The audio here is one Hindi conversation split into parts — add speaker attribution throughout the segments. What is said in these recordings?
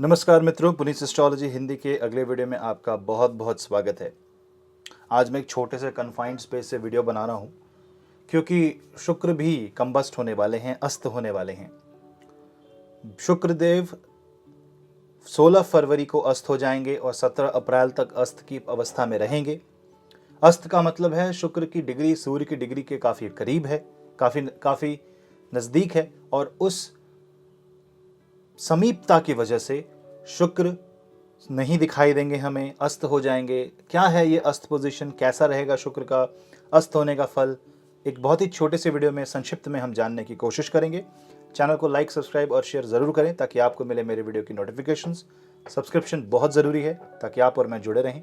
Speaker 1: नमस्कार मित्रों, पुनीत एस्ट्रोलॉजी हिंदी के अगले वीडियो में आपका बहुत बहुत स्वागत है। आज मैं एक छोटे से कन्फाइंड स्पेस से वीडियो बना रहा हूँ क्योंकि शुक्र भी कंबस्ट होने वाले हैं, अस्त होने वाले हैं। शुक्रदेव 16 फरवरी को अस्त हो जाएंगे और 17 अप्रैल तक अस्त की अवस्था में रहेंगे। अस्त का मतलब है शुक्र की डिग्री सूर्य की डिग्री के काफ़ी करीब है, काफ़ी नज़दीक है और उस समीपता की वजह से शुक्र नहीं दिखाई देंगे, हमें अस्त हो जाएंगे। क्या है ये अस्त पोजीशन, कैसा रहेगा शुक्र का अस्त होने का फल, एक बहुत ही छोटे से वीडियो में संक्षिप्त में हम जानने की कोशिश करेंगे। चैनल को लाइक, सब्सक्राइब और शेयर ज़रूर करें ताकि आपको मिले मेरे वीडियो की नोटिफिकेशंस। सब्सक्रिप्शन बहुत ज़रूरी है ताकि आप और मैं जुड़े रहें।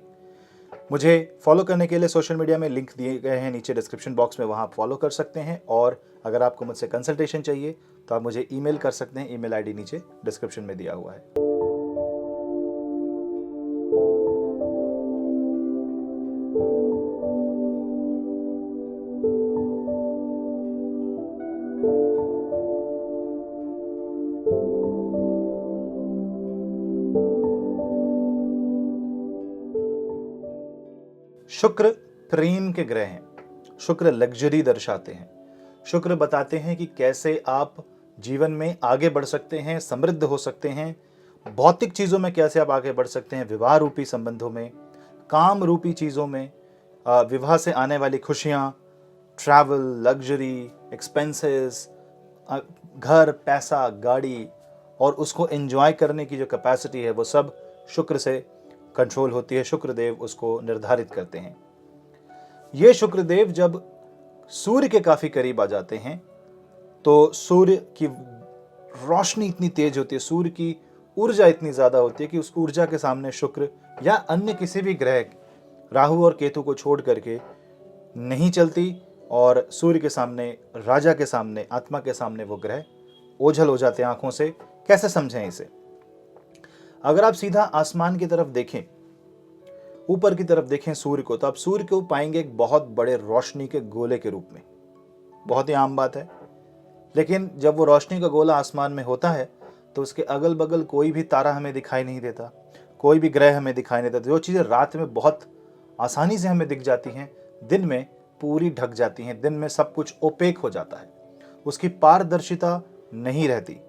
Speaker 1: मुझे फॉलो करने के लिए सोशल मीडिया में लिंक दिए गए हैं नीचे डिस्क्रिप्शन बॉक्स में, वहाँ आप फॉलो कर सकते हैं। और अगर आपको मुझसे कंसल्टेशन चाहिए तो आप मुझे ईमेल कर सकते हैं, ईमेल आईडी नीचे डिस्क्रिप्शन में दिया हुआ है। शुक्र प्रेम के ग्रह हैं। शुक्र लग्जरी दर्शाते हैं। शुक्र बताते हैं कि कैसे आप जीवन में आगे बढ़ सकते हैं, समृद्ध हो सकते हैं। भौतिक चीज़ों में कैसे आप आगे बढ़ सकते हैं, विवाह रूपी संबंधों में, काम रूपी चीज़ों में, विवाह से आने वाली खुशियाँ, ट्रैवल, लग्जरी, एक्सपेंसेस, घर, पैसा, गाड़ी और उसको एंजॉय करने की जो कैपेसिटी है वो सब शुक्र से कंट्रोल होती है। शुक्रदेव उसको निर्धारित करते हैं। ये शुक्रदेव जब सूर्य के काफी करीब आ जाते हैं तो सूर्य की रोशनी इतनी तेज होती है, सूर्य की ऊर्जा इतनी ज्यादा होती है कि उस ऊर्जा के सामने शुक्र या अन्य किसी भी ग्रह, राहु और केतु को छोड़ करके नहीं चलती और सूर्य के सामने, राजा के सामने, आत्मा के सामने वो ग्रह ओझल हो जाते हैं आंखों से। कैसे समझें इसे? अगर आप सीधा आसमान की तरफ देखें, ऊपर की तरफ देखें सूर्य को, तो आप सूर्य को पाएंगे एक बहुत बड़े रोशनी के गोले के रूप में। बहुत ही आम बात है। लेकिन जब वो रोशनी का गोला आसमान में होता है तो उसके अगल बगल कोई भी तारा हमें दिखाई नहीं देता, कोई भी ग्रह हमें दिखाई नहीं देता। जो चीज़ें रात में बहुत आसानी से हमें दिख जाती हैं, दिन में पूरी ढक जाती हैं। दिन में सब कुछ ओपेक हो जाता है, उसकी पारदर्शिता नहीं रहती।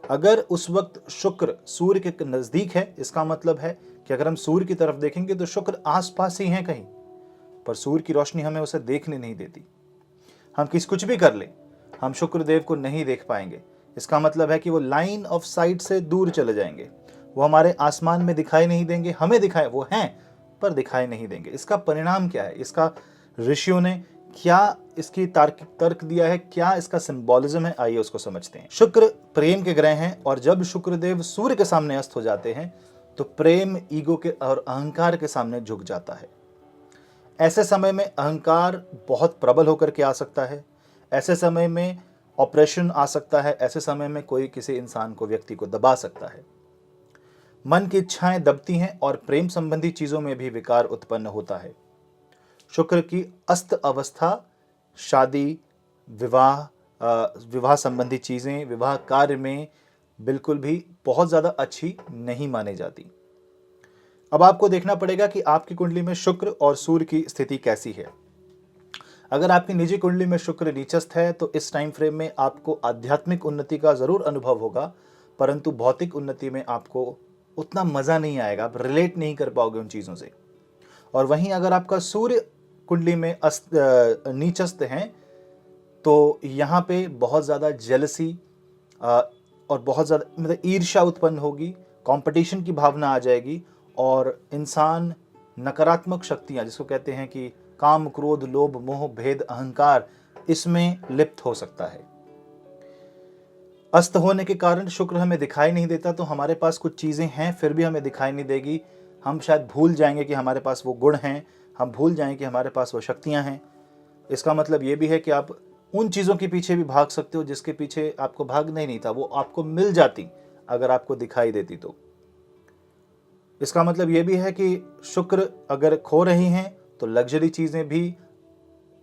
Speaker 1: अगर उस वक्त शुक्र सूर्य के नज़दीक है, इसका मतलब है कि अगर हम सूर्य की तरफ देखेंगे तो शुक्र आसपास ही है कहीं, पर सूर्य की रोशनी हमें उसे देखने नहीं देती। हम कुछ भी कर लें, हम शुक्रदेव को नहीं देख पाएंगे। इसका मतलब है कि वो लाइन ऑफ साइट से दूर चले जाएंगे, वो हमारे आसमान में दिखाई नहीं देंगे। हमें दिखाए, वो हैं पर दिखाई नहीं देंगे। इसका परिणाम क्या है, इसका ऋषियों ने क्या इसकी तर्क दिया है, क्या इसका सिंबॉलिज्म है, आइए उसको समझते हैं। शुक्र प्रेम के ग्रह हैं और जब शुक्रदेव सूर्य के सामने अस्त हो जाते हैं तो प्रेम ईगो के और अहंकार के सामने झुक जाता है। ऐसे समय में अहंकार बहुत प्रबल होकर के आ सकता है। ऐसे समय में ऑपरेशन आ सकता है। ऐसे समय में कोई किसी इंसान को, व्यक्ति को दबा सकता है। मन की इच्छाएं दबती हैं और प्रेम संबंधी चीजों में भी विकार उत्पन्न होता है। शुक्र की अस्त अवस्था शादी, विवाह संबंधी चीजें, विवाह कार्य में बिल्कुल भी बहुत ज्यादा अच्छी नहीं मानी जाती। अब आपको देखना पड़ेगा कि आपकी कुंडली में शुक्र और सूर्य की स्थिति कैसी है। अगर आपकी निजी कुंडली में शुक्र नीचस्थ है तो इस टाइम फ्रेम में आपको आध्यात्मिक उन्नति का जरूर अनुभव होगा, परंतु भौतिक उन्नति में आपको उतना मजा नहीं आएगा, आप रिलेट नहीं कर पाओगे उन चीजों से। और वहीं अगर आपका सूर्य कुंडली में नीचस्थ हैं तो यहाँ पे बहुत ज़्यादा जेलसी और बहुत ज़्यादा मतलब ईर्ष्या उत्पन्न होगी, कंपटीशन की भावना आ जाएगी और इंसान नकारात्मक शक्तियाँ, जिसको कहते हैं कि काम, क्रोध, लोभ, मोह, भेद, अहंकार, इसमें लिप्त हो सकता है। अस्त होने के कारण शुक्र हमें दिखाई नहीं देता तो हमारे पास कुछ चीज़ें हैं फिर भी हमें दिखाई नहीं देगी। हम शायद भूल जाएंगे कि हमारे पास वो गुण हैं, हम भूल जाएंगे कि हमारे पास वो शक्तियां हैं। इसका मतलब ये भी है कि आप उन चीज़ों के पीछे भी भाग सकते हो जिसके पीछे आपको भागना ही नहीं था, वो आपको मिल जाती अगर आपको दिखाई देती तो। इसका मतलब ये भी है कि शुक्र अगर खो रही हैं तो लग्जरी चीज़ें भी,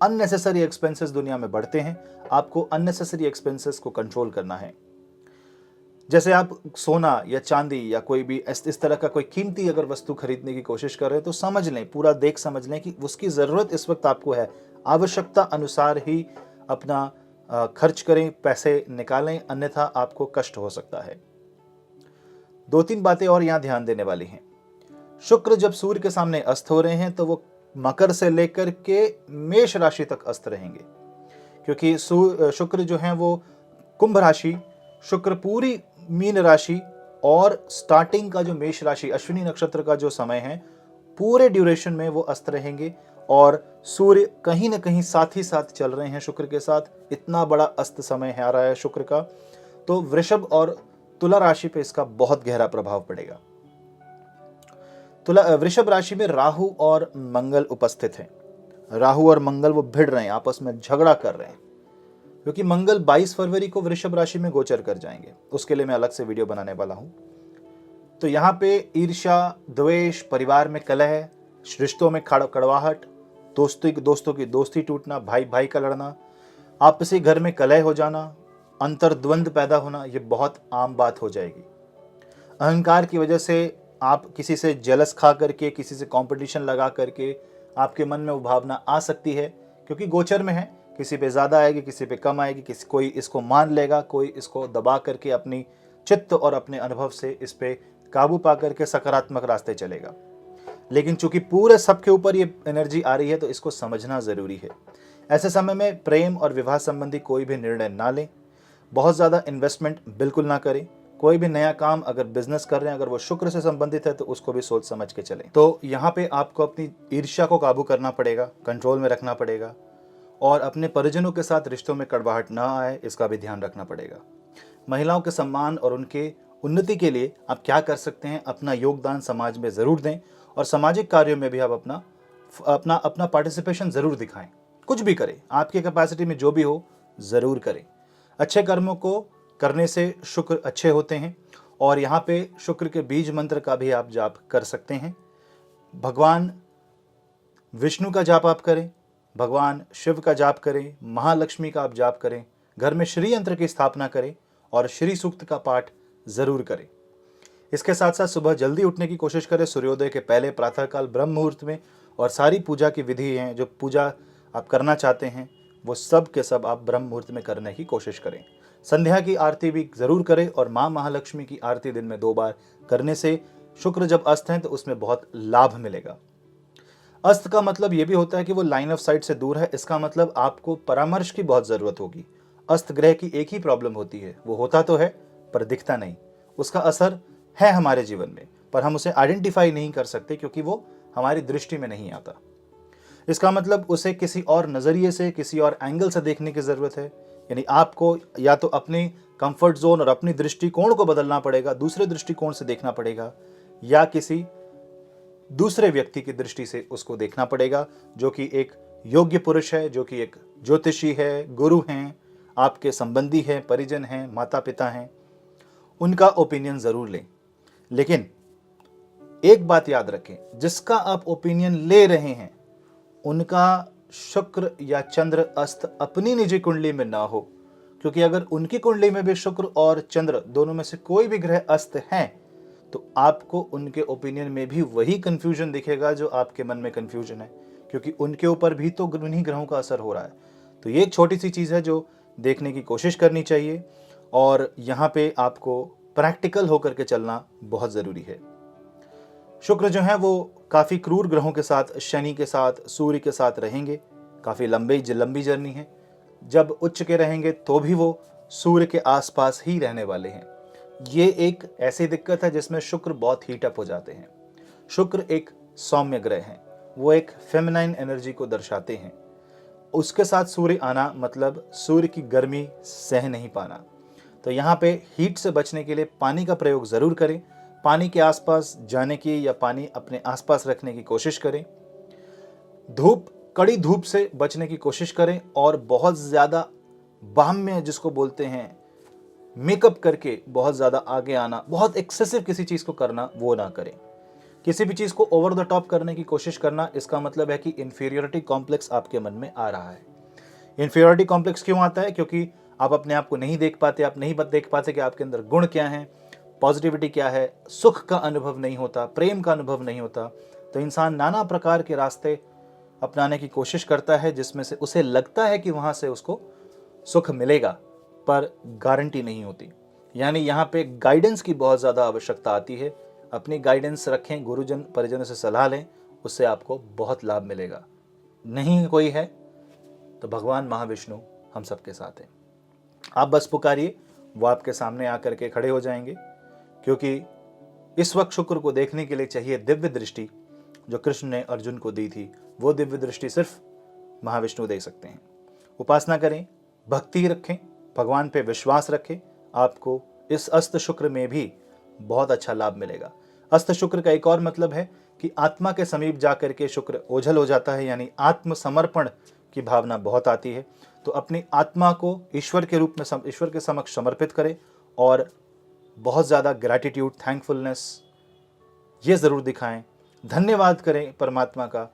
Speaker 1: अननेसेसरी एक्सपेंसेस दुनिया में बढ़ते हैं। आपको अननेसेसरी एक्सपेंसेस को कंट्रोल करना है। जैसे आप सोना या चांदी या कोई भी इस तरह का कोई कीमती अगर वस्तु खरीदने की कोशिश कर रहे हैं तो समझ लें, पूरा देख समझ लें कि उसकी ज़रूरत इस वक्त आपको है। आवश्यकता अनुसार ही अपना खर्च करें, पैसे निकालें, अन्यथा आपको कष्ट हो सकता है। 2-3 बातें और यहाँ ध्यान देने वाली हैं। शुक्र जब सूर्य के सामने अस्त हो रहे हैं तो वो मकर से लेकर के मेष राशि तक अस्त रहेंगे, क्योंकि शुक्र जो है वो कुंभ राशि, शुक्र पूरी मीन राशि और स्टार्टिंग का जो मेष राशि अश्विनी नक्षत्र का जो समय है, पूरे ड्यूरेशन में वो अस्त रहेंगे। और सूर्य कहीं ना कहीं साथ ही साथ चल रहे हैं शुक्र के साथ। इतना बड़ा अस्त समय है आ रहा है शुक्र का, तो वृषभ और तुला राशि पे इसका बहुत गहरा प्रभाव पड़ेगा। वृषभ राशि में राहु और मंगल उपस्थित हैं। राहु और मंगल वो भिड़ रहे हैं, आपस में झगड़ा कर रहे हैं, क्योंकि मंगल 22 फरवरी को वृषभ राशि में गोचर कर जाएंगे। उसके लिए मैं अलग से वीडियो बनाने वाला हूं। तो यहाँ पे ईर्ष्या, द्वेष, परिवार में कलह, रिश्तों में कड़वाहट, दोस्तों की दोस्ती टूटना, भाई भाई का लड़ना, आपसी घर में कलह हो जाना, अंतर्द्वंद पैदा होना, ये बहुत आम बात हो जाएगी। अहंकार की वजह से आप किसी से जेलस खा करके, किसी से कंपटीशन लगा करके आपके मन में वो भावना आ सकती है, क्योंकि गोचर में है। किसी पे ज़्यादा आएगी, किसी पे कम आएगी, कोई इसको मान लेगा, कोई इसको दबा करके अपनी चित्त और अपने अनुभव से इस पे काबू पा करके सकारात्मक रास्ते चलेगा। लेकिन चूंकि पूरे सबके ऊपर ये एनर्जी आ रही है तो इसको समझना ज़रूरी है। ऐसे समय में प्रेम और विवाह संबंधी कोई भी निर्णय ना लें, बहुत ज़्यादा इन्वेस्टमेंट बिल्कुल ना करें। कोई भी नया काम अगर बिजनेस कर रहे हैं, अगर वो शुक्र से संबंधित है तो उसको भी सोच समझ के चलें। तो यहाँ पे आपको अपनी ईर्ष्या को काबू करना पड़ेगा, कंट्रोल में रखना पड़ेगा, और अपने परिजनों के साथ रिश्तों में कड़वाहट ना आए, इसका भी ध्यान रखना पड़ेगा। महिलाओं के सम्मान और उनके उन्नति के लिए आप क्या कर सकते हैं, अपना योगदान समाज में ज़रूर दें, और सामाजिक कार्यों में भी आप अपना पार्टिसिपेशन ज़रूर दिखाएं। कुछ भी करें, आपकी कैपेसिटी में जो भी हो ज़रूर करें। अच्छे कर्मों को करने से शुक्र अच्छे होते हैं, और यहाँ पे शुक्र के बीज मंत्र का भी आप जाप कर सकते हैं। भगवान विष्णु का जाप आप करें, भगवान शिव का जाप करें, महालक्ष्मी का आप जाप करें, घर में श्री यंत्र की स्थापना करें और श्री सूक्त का पाठ ज़रूर करें। इसके साथ साथ सुबह जल्दी उठने की कोशिश करें, सूर्योदय के पहले प्रातःकाल ब्रह्म मुहूर्त में, और सारी पूजा की विधि हैं, जो पूजा आप करना चाहते हैं वो सब के सब आप ब्रह्म मुहूर्त में करने की कोशिश करें। संध्या की आरती भी ज़रूर करें, और माँ महालक्ष्मी की आरती दिन में 2 बार करने से शुक्र जब अस्त हैं तो उसमें बहुत लाभ मिलेगा। अस्त का मतलब ये भी होता है कि वो लाइन ऑफ साइट से दूर है। इसका मतलब आपको परामर्श की बहुत ज़रूरत होगी। अस्त ग्रह की एक ही प्रॉब्लम होती है, वो होता तो है पर दिखता नहीं। उसका असर है हमारे जीवन में, पर हम उसे आइडेंटिफाई नहीं कर सकते क्योंकि वो हमारी दृष्टि में नहीं आता। इसका मतलब उसे किसी और नज़रिए से, किसी और एंगल से देखने की ज़रूरत है। यानी आपको या तो अपनी कंफर्ट जोन और अपनी दृष्टिकोण को बदलना पड़ेगा, दूसरे दृष्टिकोण से देखना पड़ेगा, या किसी दूसरे व्यक्ति की दृष्टि से उसको देखना पड़ेगा, जो कि एक योग्य पुरुष है, जो कि एक ज्योतिषी है, गुरु हैं, आपके संबंधी हैं, परिजन हैं, माता पिता हैं। उनका ओपिनियन ज़रूर लें। लेकिन एक बात याद रखें, जिसका आप ओपिनियन ले रहे हैं उनका शुक्र या चंद्र अस्त अपनी निजी कुंडली में ना हो, क्योंकि अगर उनकी कुंडली में भी शुक्र और चंद्र दोनों में से कोई भी ग्रह अस्त हैं तो आपको उनके ओपिनियन में भी वही कंफ्यूजन दिखेगा जो आपके मन में कंफ्यूजन है, क्योंकि उनके ऊपर भी तो उन्हीं ग्रहों का असर हो रहा है। तो ये एक छोटी सी चीज़ है जो देखने की कोशिश करनी चाहिए, और यहाँ पे आपको प्रैक्टिकल होकर के चलना बहुत ज़रूरी है। शुक्र जो है वो काफ़ी क्रूर ग्रहों के साथ, शनि के साथ, सूर्य के साथ रहेंगे। काफ़ी लंबी जर्नी है। जब उच्च के रहेंगे तो भी वो सूर्य के आसपास ही रहने वाले हैं। ये एक ऐसी दिक्कत है जिसमें शुक्र बहुत हीटअप हो जाते हैं। शुक्र एक सौम्य ग्रह हैं, वो एक फेमिनाइन एनर्जी को दर्शाते हैं। उसके साथ सूर्य आना मतलब सूर्य की गर्मी सह नहीं पाना। तो यहाँ पे हीट से बचने के लिए पानी का प्रयोग ज़रूर करें। पानी के आसपास जाने की या पानी अपने आसपास रखने की कोशिश करें। कड़ी धूप से बचने की कोशिश करें, और बहुत ज़्यादा बाह्य जिसको बोलते हैं मेकअप करके बहुत ज़्यादा आगे आना, बहुत एक्सेसिव किसी चीज़ को करना, वो ना करें। किसी भी चीज़ को ओवर द टॉप करने की कोशिश करना, इसका मतलब है कि इन्फीरियरिटी कॉम्प्लेक्स आपके मन में आ रहा है। इन्फीरियरिटी कॉम्प्लेक्स क्यों आता है? क्योंकि आप अपने आप को नहीं देख पाते, आप नहीं देख पाते कि आपके अंदर गुण क्या हैं, पॉजिटिविटी क्या है, सुख का अनुभव नहीं होता, प्रेम का अनुभव नहीं होता, तो इंसान नाना प्रकार के रास्ते अपनाने की कोशिश करता है जिसमें से उसे लगता है कि वहाँ से उसको सुख मिलेगा, पर गारंटी नहीं होती। यानी यहाँ पे गाइडेंस की बहुत ज़्यादा आवश्यकता आती है। अपनी गाइडेंस रखें, गुरुजन परिजनों से सलाह लें, उससे आपको बहुत लाभ मिलेगा। नहीं कोई है तो भगवान महाविष्णु हम सबके साथ हैं। आप बस पुकारिए, वो आपके सामने आकर के खड़े हो जाएंगे, क्योंकि इस वक्त शुक्र को देखने के लिए चाहिए दिव्य दृष्टि। जो कृष्ण ने अर्जुन को दी थी, वो दिव्य दृष्टि सिर्फ महाविष्णु दे सकते हैं। उपासना करें, भक्ति रखें, भगवान पे विश्वास रखें, आपको इस अस्त शुक्र में भी बहुत अच्छा लाभ मिलेगा। अस्त शुक्र का एक और मतलब है कि आत्मा के समीप जाकर के शुक्र ओझल हो जाता है, यानी आत्मसमर्पण की भावना बहुत आती है। तो अपनी आत्मा को ईश्वर के रूप में ईश्वर के समक्ष समर्पित करें और बहुत ज़्यादा ग्रैटिट्यूड, थैंकफुलनेस ये ज़रूर दिखाएं, धन्यवाद करें परमात्मा का,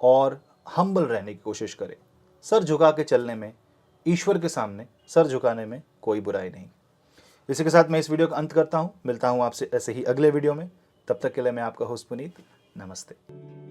Speaker 1: और हम्बल रहने की कोशिश करें। सर झुका के चलने में, ईश्वर के सामने सर झुकाने में कोई बुराई नहीं। इसी के साथ मैं इस वीडियो का अंत करता हूँ। मिलता हूँ आपसे ऐसे ही अगले वीडियो में। तब तक के लिए मैं आपका होस्ट पुनीत। नमस्ते।